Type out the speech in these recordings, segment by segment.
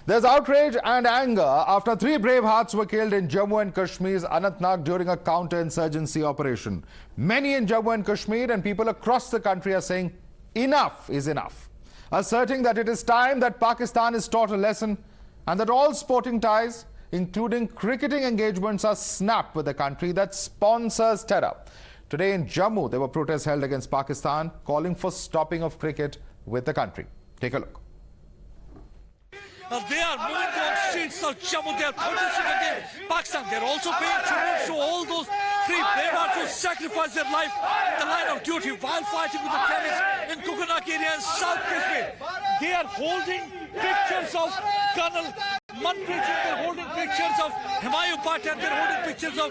There's outrage and anger after 3 brave hearts were killed in Jammu and Kashmir's Anantnag during a counter-insurgency operation. Many in Jammu and Kashmir and people across the country are saying enough is enough, asserting that it is time that Pakistan is taught a lesson and that all sporting ties, including cricketing engagements, are snapped with a country that sponsors terror. Today in Jammu, there were protests held against Pakistan, calling for stopping of cricket with the country. Take a look. They are moving to the streets of Jammu. They are protesting against Pakistan. They are also paying tribute to all those 3 bravehearts who sacrificed their life in the line of duty while fighting with the terrorists in Kukunak area in South Kashmir. They are holding pictures of Colonel Manpreet Singh. They are holding pictures of Himayu Patel. They are holding pictures of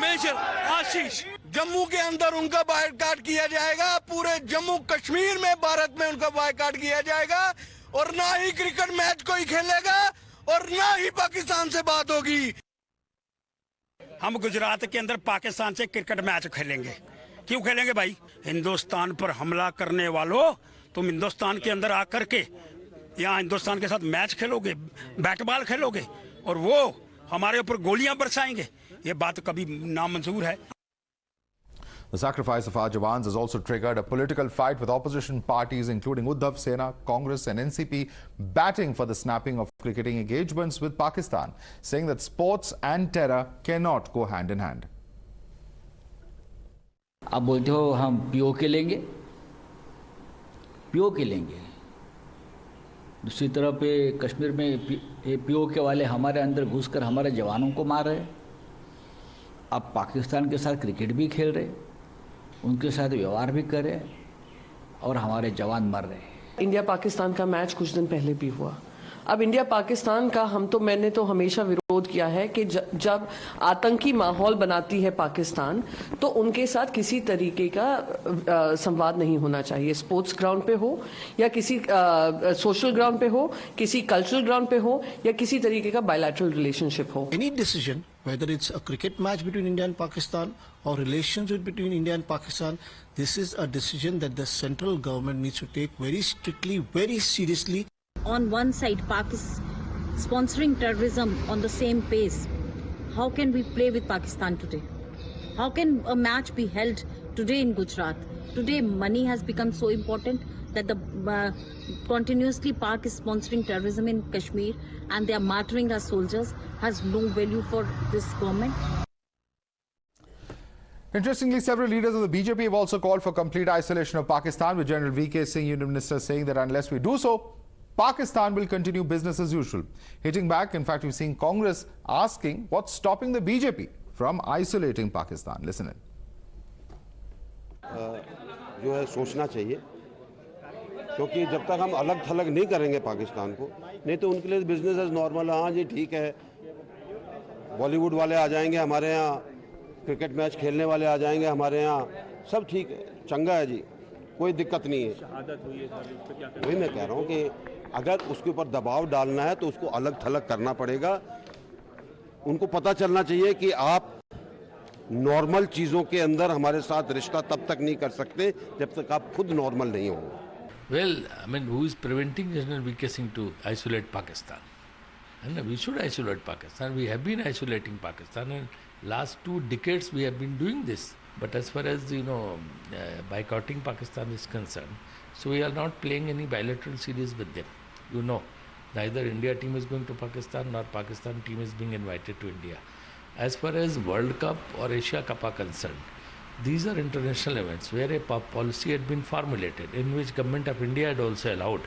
Major Ashish. Jammu के अंदर उनका boycott किया जाएगा, पूरे जम्मू कश्मीर में भारत में उनका boycott किया जाएगा और ना ही क्रिकेट मैच कोई खेलेगा और ना ही पाकिस्तान से बात होगी। हम गुजरात के अंदर पाकिस्तान से क्रिकेट मैच खेलेंगे। क्यों खेलेंगे भाई? हिंदुस्तान पर हमला करने वालों, तुम हिंदुस्तान के अंदर आकर के यहाँ हिंदुस्तान के साथ मैच खेलोगे, बैट बॉल खेलोगे और वो हमारे ऊपर गोलियां बरसाएंगे। ये बात कभी नामंजूर है। The sacrifice of our jawans has also triggered a political fight with opposition parties including Uddhav, Sena, Congress and NCP batting for the snapping of cricketing engagements with Pakistan, saying that sports and terror cannot go hand in hand. आप बोलते हो हम PO के लेंगे, PO के लेंगे। दूसरी तरफ पे कश्मीर में पीओ के वाले हमारे अंदर घुसकर हमारे जवानों को मार रहे। अब पाकिस्तान के साथ क्रिकेट भी खेल रहे, उनके साथ व्यवहार भी कर रहे और हमारे जवान मर रहे हैं। इंडिया पाकिस्तान का मैच कुछ दिन पहले भी हुआ। अब इंडिया पाकिस्तान का मैंने तो हमेशा विरोध किया है कि जब आतंकी माहौल बनाती है पाकिस्तान तो उनके साथ किसी तरीके का संवाद नहीं होना चाहिए। स्पोर्ट्स ग्राउंड पे हो या किसी सोशल ग्राउंड पे हो, किसी कल्चरल ग्राउंड पे हो या किसी तरीके का बायलैटरल रिलेशनशिप हो। Any decision, whether it's a cricket match between India and Pakistan or relations between India and Pakistan, this is a decision that the central government needs to take very strictly, very seriously. On one side, Pakistan sponsoring terrorism on the same pace. How can we play with Pakistan today? How can a match be held today in Gujarat? Today, money has become so important that the continuously Pak is sponsoring terrorism in Kashmir and they are martyring our soldiers has no value for this government. Interestingly, several leaders of the BJP have also called for complete isolation of Pakistan, with General VK Singh, Union Minister, saying that unless we do so, Pakistan will continue business as usual. Hitting back, in fact, we've seen Congress asking what's stopping the BJP from isolating Pakistan. Listen in. जो है सोचना चाहिए, क्योंकि जब तक हम अलग थलग नहीं करेंगे पाकिस्तान को, नहीं तो उनके लिए बिजनेस एज नॉर्मल। हाँ जी ठीक है, बॉलीवुड वाले आ जाएंगे हमारे यहाँ, क्रिकेट मैच खेलने वाले आ जाएंगे हमारे यहाँ, सब ठीक है, चंगा है जी, कोई दिक्कत नहीं है। वही मैं कह रहा हूँ कि अगर उसके ऊपर दबाव डालना है तो उसको अलग थलग करना पड़ेगा। उनको पता चलना चाहिए कि आप नॉर्मल चीज़ों के अंदर हमारे साथ रिश्ता तब तक नहीं कर सकते जब तक आप खुद नॉर्मल नहीं हो। Well, I mean, who is preventing General VK Singh to isolate Pakistan? And we should isolate Pakistan. We have been isolating Pakistan, and last 2 decades we have been doing this. But as far as boycotting Pakistan is concerned, so we are not playing any bilateral series with them. You know, neither India team is going to Pakistan nor Pakistan team is being invited to India. As far as World Cup or Asia Cup are concerned, these are international events where a policy had been formulated in which government of India had also allowed.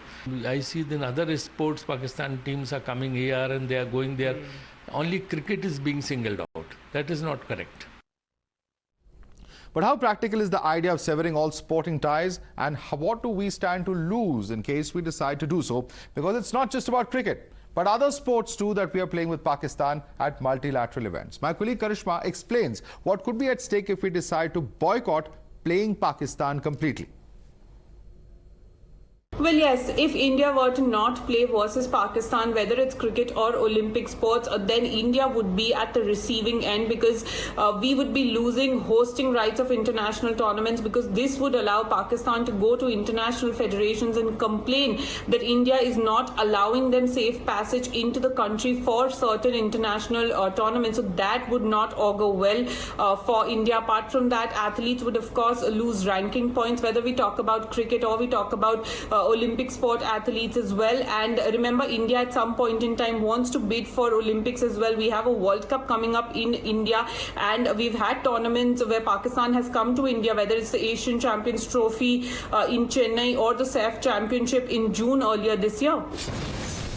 I see in other sports Pakistan teams are coming here and they are going there. Only cricket is being singled out. That is not correct. But how practical is the idea of severing all sporting ties, and what do we stand to lose in case we decide to do so? Because it's not just about cricket, but other sports too that we are playing with Pakistan at multilateral events. My colleague Karishma explains what could be at stake if we decide to boycott playing Pakistan completely. Well, yes, if India were to not play versus Pakistan, whether it's cricket or Olympic sports, then India would be at the receiving end, because we would be losing hosting rights of international tournaments, because this would allow Pakistan to go to international federations and complain that India is not allowing them safe passage into the country for certain international tournaments. So that would not augur well for India. Apart from that, athletes would of course lose ranking points, whether we talk about cricket or we talk about Olympic sport athletes as well. And remember, India at some point in time wants to bid for Olympics as well. We have a World Cup coming up in India, and we've had tournaments where Pakistan has come to India, whether it's the Asian Champions Trophy in Chennai or the CEF Championship in June earlier this year.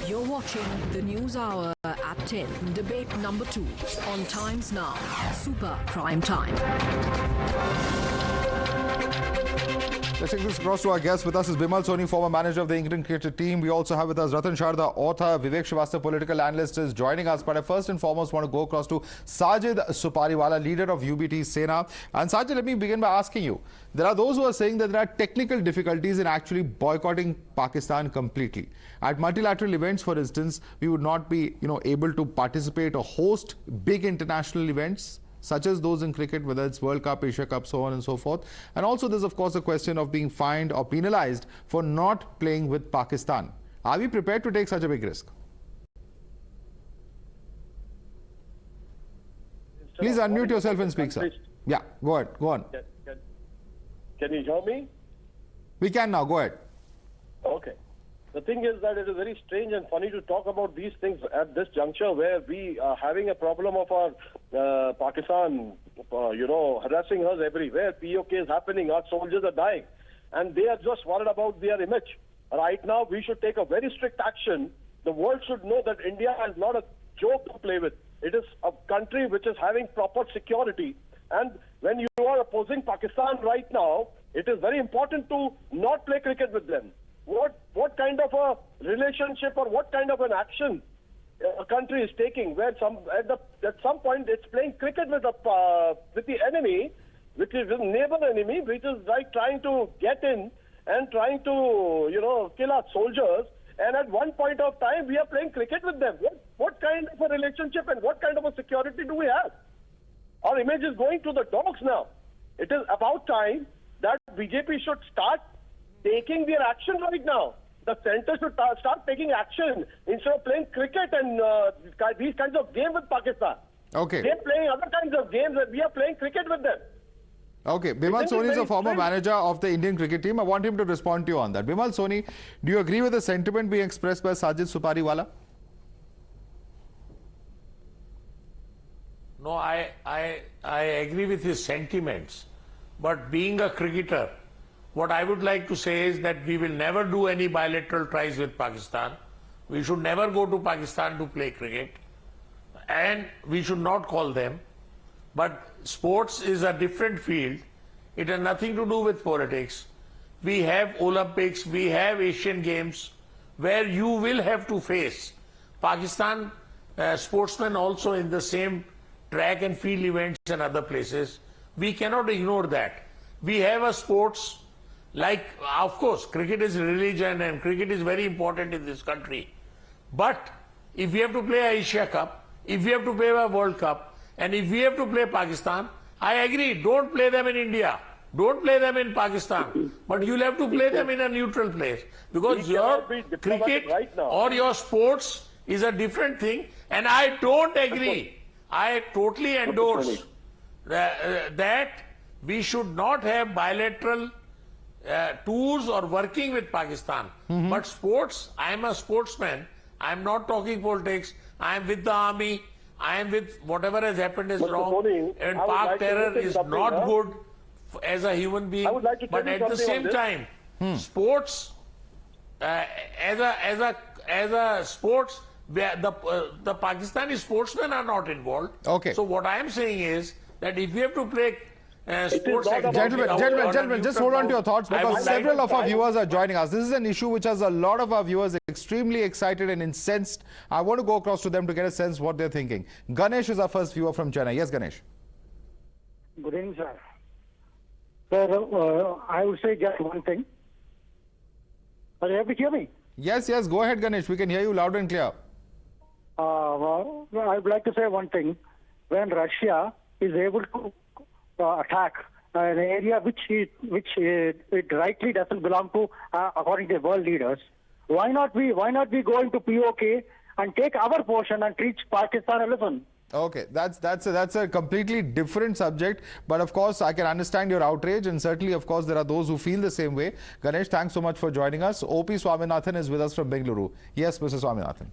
You're watching the News Hour at 10, debate number 2 on Times Now, Super Prime Time. Let's take this across to our guest. With us is Bimal Soni, former manager of the England cricket team. We also have with us Ratan Sharda, author. Vivek Srivastava, political analyst, is joining us. But I first and foremost want to go across to Sajid Supariwala, leader of UBT Sena. And Sajid, let me begin by asking you. There are those who are saying that there are technical difficulties in actually boycotting Pakistan completely. At multilateral events, for instance, we would not be, able to participate or host big international events, such as those in cricket, whether it's World Cup, Asia Cup, so on and so forth. And also there's, of course, a question of being fined or penalized for not playing with Pakistan. Are we prepared to take such a big risk? Please unmute yourself and speak, sir. Yeah, go ahead. Go on. Can you hear me? We can now. Go ahead. Okay. The thing is that it is very strange and funny to talk about these things at this juncture, where we are having a problem of our Pakistan, harassing us everywhere. POK is happening, our soldiers are dying, and they are just worried about their image. Right now, we should take a very strict action. The world should know that India is not a joke to play with. It is a country which is having proper security. And when you are opposing Pakistan right now, it is very important to not play cricket with them. What kind of a relationship or what kind of an action a country is taking, where at some point it's playing cricket with the enemy, which is a neighbor enemy, which is like trying to get in and trying to kill our soldiers. And at one point of time, we are playing cricket with them. What kind of a relationship and what kind of a security do we have? Our image is going to the dogs now. It is about time that BJP should start taking their action right now. The centre should start taking action instead of playing cricket and these kinds of games with Pakistan. Okay. They're playing other kinds of games and we are playing cricket with them. Okay. Bimal Soni is a former manager of the Indian cricket team. I want him to respond to you on that. Bimal Soni, do you agree with the sentiment being expressed by Sajid Supariwala? No, I agree with his sentiments. But being a cricketer, what I would like to say is that we will never do any bilateral tries with Pakistan. We should never go to Pakistan to play cricket. And we should not call them. But sports is a different field. It has nothing to do with politics. We have Olympics, we have Asian Games, where you will have to face Pakistan sportsmen also in the same track and field events and other places. We cannot ignore that. We have a sports like, of course, cricket is religion and cricket is very important in this country. But if we have to play Asia Cup, if we have to play a World Cup, and if we have to play Pakistan, I agree, don't play them in India. Don't play them in Pakistan. But you'll have to play them in a neutral place. Because your cricket or your sports is a different thing. And I don't agree. I totally endorse that we should not have bilateral tours or working with Pakistan. But sports, I am a sportsman. I am not talking politics. I am with the army. I am with whatever has happened is wrong. And Pak terror is not good as a human being. But at the same time, sports, as a sports, the Pakistani sportsmen are not involved. Okay. So what I am saying is that if we have to play sports, gentlemen, just hold on to your thoughts, because several of our viewers are joining us. This is an issue which has a lot of our viewers extremely excited and incensed. I want to go across to them to get a sense what they're thinking. Ganesh is our first viewer from Chennai. Yes, Ganesh. Good evening, sir. Sir, I would say just one thing. Are you able to hear me? Yes, yes, go ahead, Ganesh. We can hear you loud and clear. Well, I would like to say one thing. When Russia is able to attack an area which it rightly doesn't belong to, according to world leaders, why not we go into POK and take our portion and treat Pakistan a lesson? Okay, that's a completely different subject, but of course I can understand your outrage, and certainly of course there are those who feel the same way. Ganesh, thanks so much for joining us. O.P. Swaminathan is with us from Bengaluru. Yes, Mr. Swaminathan.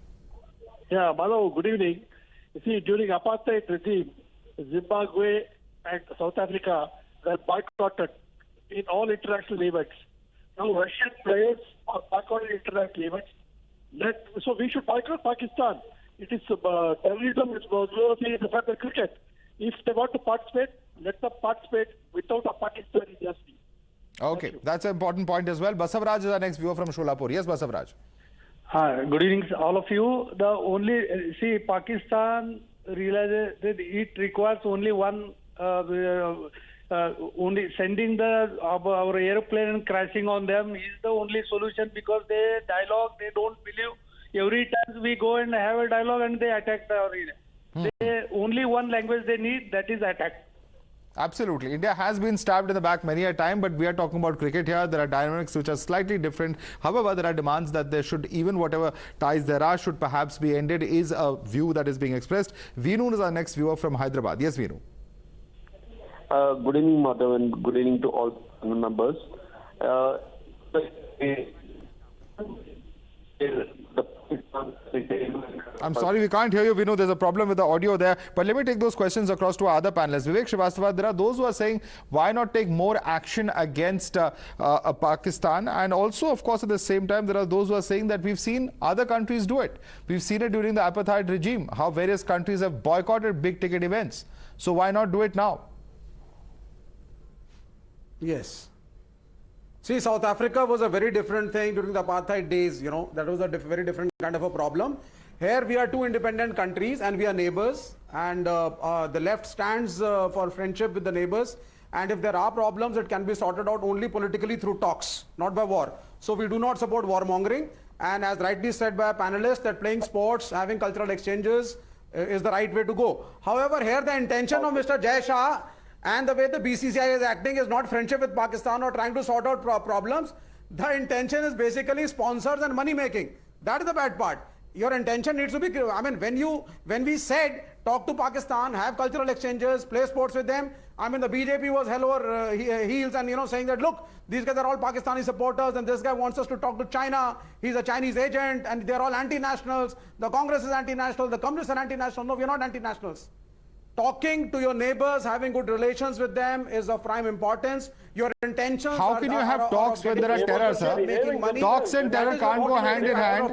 Yeah, Madhav, good evening. You see, during apartheid regime, Zimbabwe and South Africa were boycotted in all international events. Now Russian players are boycotting international events. So we should boycott Pakistan. It is terrorism, it's the cricket. If they want to participate, let them participate without a Pakistani jersey. Okay, that's an important point as well. Basavaraj is our next viewer from Sholapur. Yes, Basavaraj. Hi, good evening, all of you. The only Pakistan realizes that it requires only one, only sending our airplane and crashing on them is the only solution, because they don't believe. Every time we go and have a dialogue and they attack our area. They only one language they need, that is attack. Absolutely. India has been stabbed in the back many a time, but we are talking about cricket here. There are dynamics which are slightly different. However, there are demands that there should, even whatever ties there are, should perhaps be ended, is a view that is being expressed. Veenu is our next viewer from Hyderabad. Yes, Veenu. Good evening, Madhav, and good evening to all members. I'm sorry, we can't hear you, Vinu. There's a problem with the audio there. But let me take those questions across to our other panelists. Vivek Srivastava, there are those who are saying, why not take more action against Pakistan? And also, of course, at the same time, there are those who are saying that we've seen other countries do it. We've seen it during the apartheid regime, how various countries have boycotted big ticket events. So why not do it now? Yes. See, South Africa was a very different thing during the apartheid days, you know, that was a very different kind of a problem. Here we are two independent countries and we are neighbors, and the left stands for friendship with the neighbors, and if there are problems, it can be sorted out only politically through talks, not by war. So we do not support warmongering, and as rightly said by a panelist, that playing sports, having cultural exchanges is the right way to go. However, here the intention of Mr. Jai Shah and the way the BCCI is acting is not friendship with Pakistan or trying to sort out problems. The intention is basically sponsors and money making. That is the bad part. Your intention needs to be, I mean, when we said talk to Pakistan, have cultural exchanges, play sports with them, I mean, the BJP was hell over heels and, you know, saying that, look, these guys are all Pakistani supporters and this guy wants us to talk to China. He's a Chinese agent and they're all anti-nationals. The Congress is anti-national. The communists are anti-national. No, we're not anti-nationals. Talking to your neighbors, having good relations with them is of prime importance. Your intentions. How can you have talks when there are terror, sir? Talks and terror can't go hand in hand.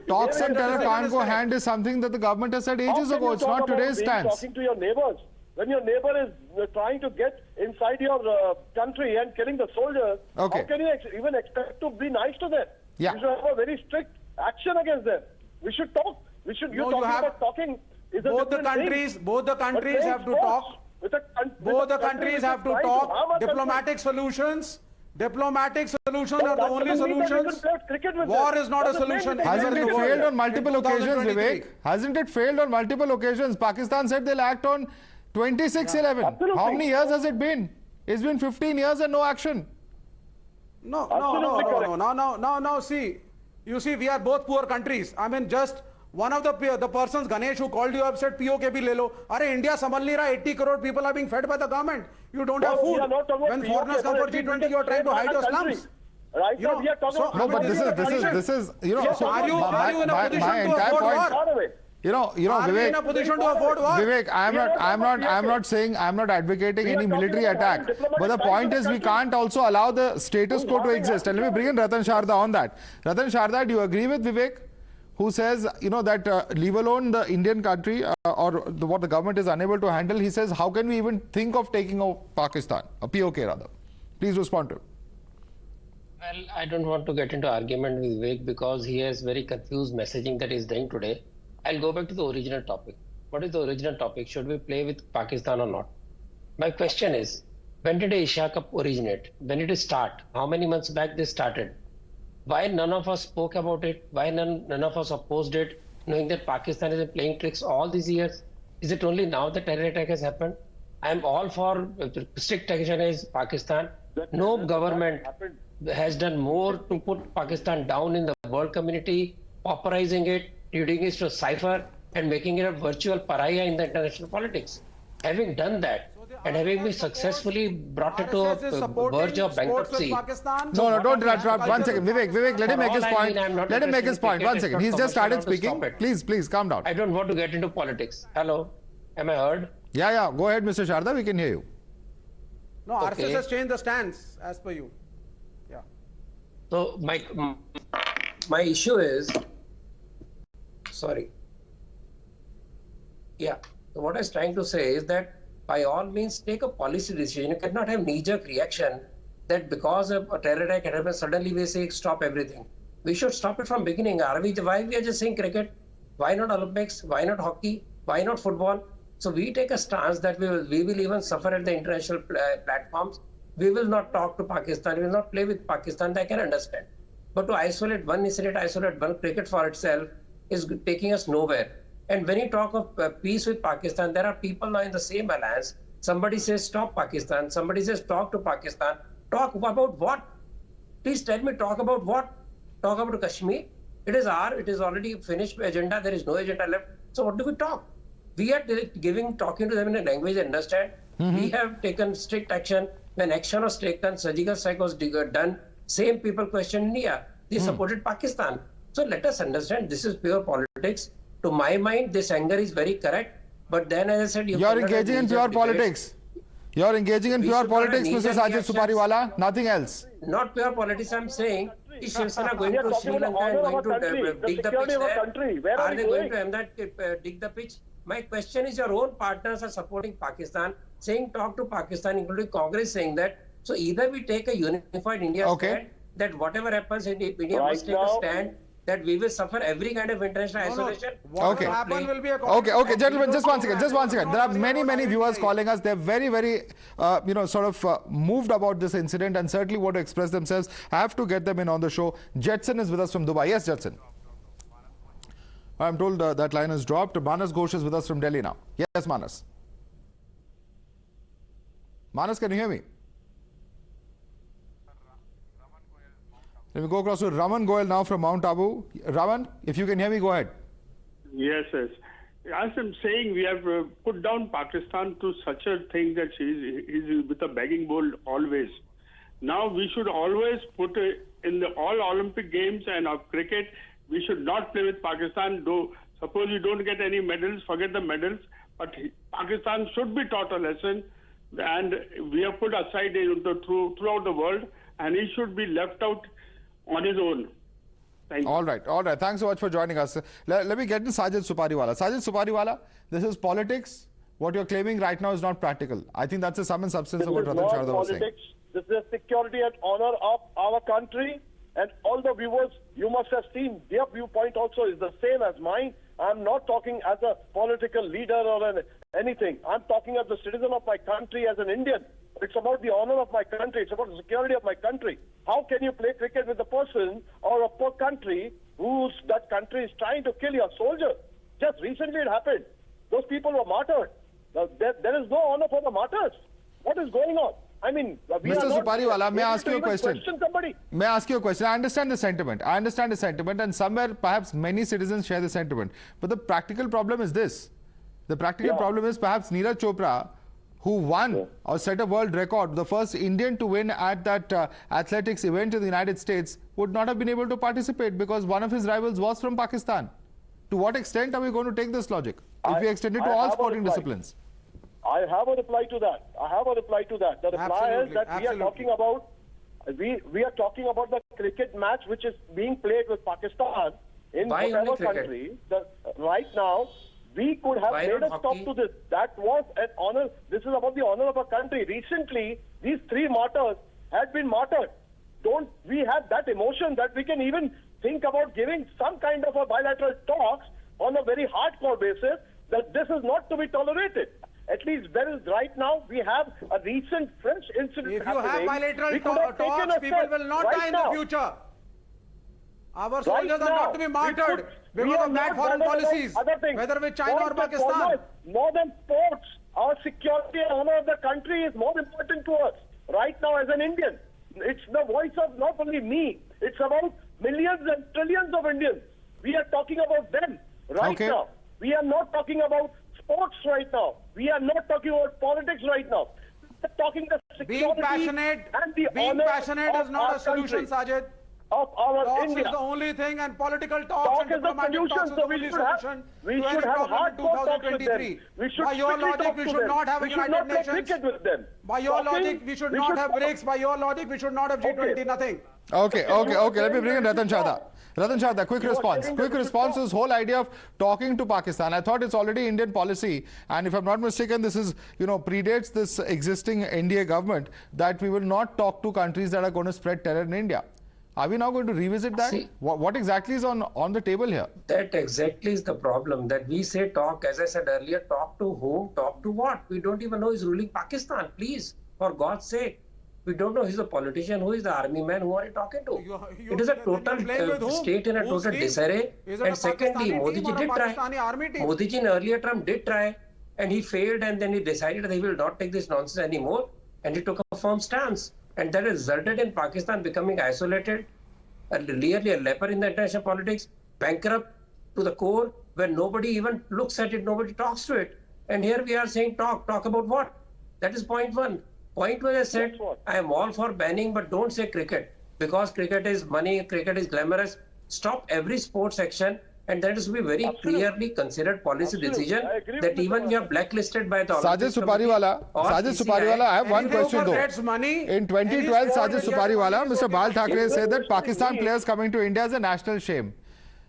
Talks and terror can't go hand is something that the government has said ages ago. It's not today's stance. Talking to your neighbors. When your neighbor is trying to get inside your country and killing the soldiers, how can you even expect to be nice to them? Yeah. You should have a very strict action against them. We should talk. We should. You're talking about talking. Both the countries have to talk. Both the countries have to talk. Diplomatic solutions. Diplomatic solutions are the only solutions. War is not a solution. Hasn't it failed on multiple occasions, Vivek? Hasn't it failed on multiple occasions? Pakistan said they'll act on 26/11. How many years has it been? It's been 15 years and no action. No. See, you see, we are both poor countries. I mean, just one of the persons, Ganesh, who called you up said, POK bhi le lo. Arey, India sambhal nahi raha, 80 crore people are being fed by the government. You don't have food. When foreigners come for G20, you are trying to hide your slums. Right, you know, we are talking so, no, but this is, you know, so are you in a position to afford war? You know, Vivek, in a position to afford war? Vivek, I'm not saying, I'm not advocating any military attack. But the point is, we can't also allow the status quo to exist. And let me bring in Ratan Sharda on that. Ratan Sharda, do you agree with Vivek, who says, you know, that leave alone the Indian country what the government is unable to handle? He says, how can we even think of taking over Pakistan, a POK rather? Please respond to him. Well, I don't want to get into argument with Vivek because he has very confused messaging that he's doing today. I'll go back to the original topic. What is the original topic? Should we play with Pakistan or not? My question is, when did Asia Cup originate? When did it start? How many months back this started? Why none of us spoke about it? Why none of us opposed it, knowing that Pakistan has been playing tricks all these years? Is it only now the terror attack has happened? I am all for strict action against Pakistan. No government has done more to put Pakistan down in the world community, pauperizing it, reducing it to a cipher, and making it a virtual pariah in the international politics. Having done that, and having been successfully brought it to a verge of bankruptcy. No, don't interrupt. 1 second. Vivek, let him make his point. Let him make his point. 1 second. He's just started speaking. Please, calm down. I don't want to get into politics. Hello? Am I heard? Yeah. Go ahead, Mr. Sharda. We can hear you. No, RSS has changed the stance as per you. Yeah. So my issue is, sorry. Yeah. So what I was trying to say is that by all means take a policy decision. You cannot have knee-jerk reaction that because of a terror attack happens, suddenly we say stop everything. We should stop it from beginning. Why we are just saying cricket? Why not Olympics? Why not hockey? Why not football? So we take a stance that we will even suffer at the international platforms. We will not talk to Pakistan. We will not play with Pakistan. I can understand. But to isolate one incident, isolate one cricket for itself is taking us nowhere. And when you talk of peace with Pakistan, there are people now in the same alliance. Somebody says stop Pakistan. Somebody says talk to Pakistan. Talk about what? Please tell me, talk about what? Talk about Kashmir? It is already finished agenda. There is no agenda left. So what do we talk? We are talking to them in a language they understand. We have taken strict action. When action was taken, surgical strike was done. Same people questioned India. They supported Pakistan. So let us understand this is pure politics. To my mind, this anger is very correct. But then, as I said, you're engaging in pure politics. You're engaging in pure politics, Mr. Sajid Supariwala. Nothing else. Not pure politics. I'm saying, is Shiv Sena going to Sri Lanka and going to dig the pitch there? Are they going to Ahmedabad dig the pitch? My question is, your own partners are supporting Pakistan, saying talk to Pakistan, including Congress saying that. So either we take a unified India stand, that whatever happens in India must take a stand, that we will suffer every kind of international isolation. Okay, gentlemen, just one second. There are many viewers calling us. They're very, moved about this incident and certainly want to express themselves. I have to get them in on the show. Jetson is with us from Dubai. Yes, Jetson. I'm told that line has dropped. Manas Ghosh is with us from Delhi now. Yes, Manas. Manas, can you hear me? Let me go across to Raman Goyal now from Mount Abu. Raman, if you can hear me, go ahead. Yes. As I'm saying, we have put down Pakistan to such a thing that he's with a begging bowl always. Now we should always put in all Olympic games and of cricket, we should not play with Pakistan. Suppose you don't get any medals, forget the medals. But Pakistan should be taught a lesson, and we have put aside throughout the world, and he should be left out on his own. Thank you. All right. Thanks so much for joining us. Let me get to Sajid Supariwala. Sajid Supariwala, this is politics. What you're claiming right now is not practical. I think that's the sum and substance of what Ratan Sharda was saying. This is the security and honor of our country. And all the viewers, you must have seen their viewpoint also is the same as mine. I'm not talking as a political leader or anything. I'm talking as a citizen of my country, as an Indian. It's about the honor of my country. It's about the security of my country. How can you play cricket with a person or a poor country that country is trying to kill your soldier? Just recently it happened. Those people were martyred. There is no honor for the martyrs. What is going on? I mean, Mr. Supariwala, may I ask you a question? May I ask you a question? I understand the sentiment. And somewhere perhaps many citizens share the sentiment. But the practical problem is this. The practical problem is perhaps Neeraj Chopra, who won or set a world record, the first Indian to win at that athletics event in the United States, would not have been able to participate because one of his rivals was from Pakistan. To what extent are we going to take this logic if we extend it to all sporting disciplines? I have a reply to that. The reply is that we are talking about the cricket match which is being played with Pakistan in whatever country. Right now, we could have made a stop to this. That was an honor. This is about the honor of a country. Recently, these three martyrs had been martyred. Don't we have that emotion that we can even think about giving some kind of a bilateral talks on a very hardcore basis that this is not to be tolerated? At least there is right now, we have a recent French incident happening. If you have bilateral talks, people will not die in the future. Our soldiers are not to be martyred because of bad foreign policies, whether with China or Pakistan. More than sports, our security and honor of the country is more important to us right now as an Indian. It's the voice of not only me, it's about millions and trillions of Indians. We are talking about them right now. We are not talking about sports right now. We are not talking about politics right now. We are talking the security and the honor is not a solution, Sajid. Of our talks India. Is the only thing, and political talks and diplomatic talks is the only solution. We should have hardcore talks with them. We should by your logic, we should not have a United Nations. With them. By your logic, we should not have BRICS. By your logic, we should not have G20. Nothing. Okay. Let me bring in Ratan Chadha. Ratan Chadha, quick response. Quick response to this whole idea of talking to Pakistan. I thought it's already Indian policy, and if I'm not mistaken, this is, predates this existing NDA government, that we will not talk to countries that are going to spread terror in India. Are we now going to revisit that? See, what exactly is on the table here? That exactly is the problem, that we say talk, as I said earlier, talk to whom, talk to what? We don't even know who's ruling Pakistan, please, for God's sake. We don't know who's the politician, who is the army man, who are you talking to? It is a total state in a total disarray. And secondly, Modi ji did try. Modi ji in earlier term did try, and he failed, and then he decided that he will not take this nonsense anymore, and he took a firm stance. And that resulted in Pakistan becoming isolated, really a leper in the international politics, bankrupt to the core, where nobody even looks at it, nobody talks to it. And here we are saying talk about what? That is point one. Point one, I said, I am all for banning, but don't say cricket, because cricket is money, cricket is glamorous. Stop every sports action, and that is to be very clearly considered policy decision, that even you are blacklisted by the Sajid Supariwala, I have one question though. In 2012, Sajid Supariwala, Mr. Bal Thackeray said that Pakistan players coming to India is a national shame.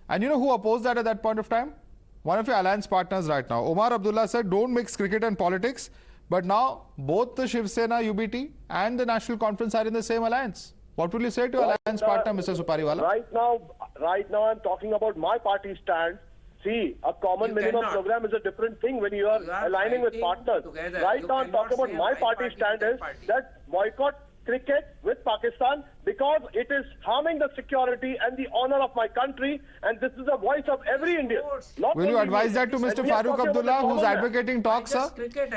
And you know who opposed that at that point of time? One of your alliance partners right now. Omar Abdullah said, don't mix cricket and politics. But now, both the Shiv Sena, UBT and the National Conference are in the same alliance. What will you say to your alliance partner, Mr. Supariwala? Right now, I'm talking about my party stand. See, a common minimum program is a different thing when you are aligning with partners. Right now, I'm talking about my party stand is that boycott cricket with Pakistan because it is harming the security and the honor of my country, and this is the voice of every Indian. Will you advise that to Mr. Farooq Abdullah, who's advocating talks, sir?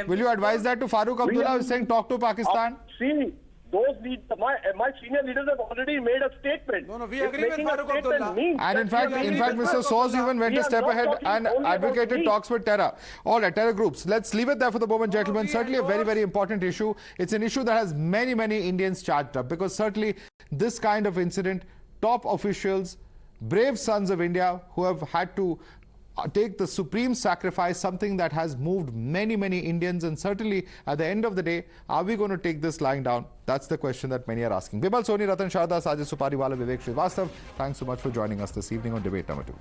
Will you advise that to Farooq Abdullah, who's saying talk to Pakistan? See, those my senior leaders have already made a statement. No, we agree with Farooq Abdullah. And in fact, Mr. Soos even went a step ahead and advocated talks with terror. All right, terror groups. Let's leave it there for the moment, gentlemen. Certainly a very, very important issue. It's an issue that has many, many Indians charged up, because certainly this kind of incident, top officials, brave sons of India who have had to take the supreme sacrifice, something that has moved many, many Indians, and certainly at the end of the day, are we going to take this lying down? That's the question that many are asking. Bimal Soni, Ratan Chadha, Sajid Supariwala, Vivek Srivastava, thanks so much for joining us this evening on Debate Number 2.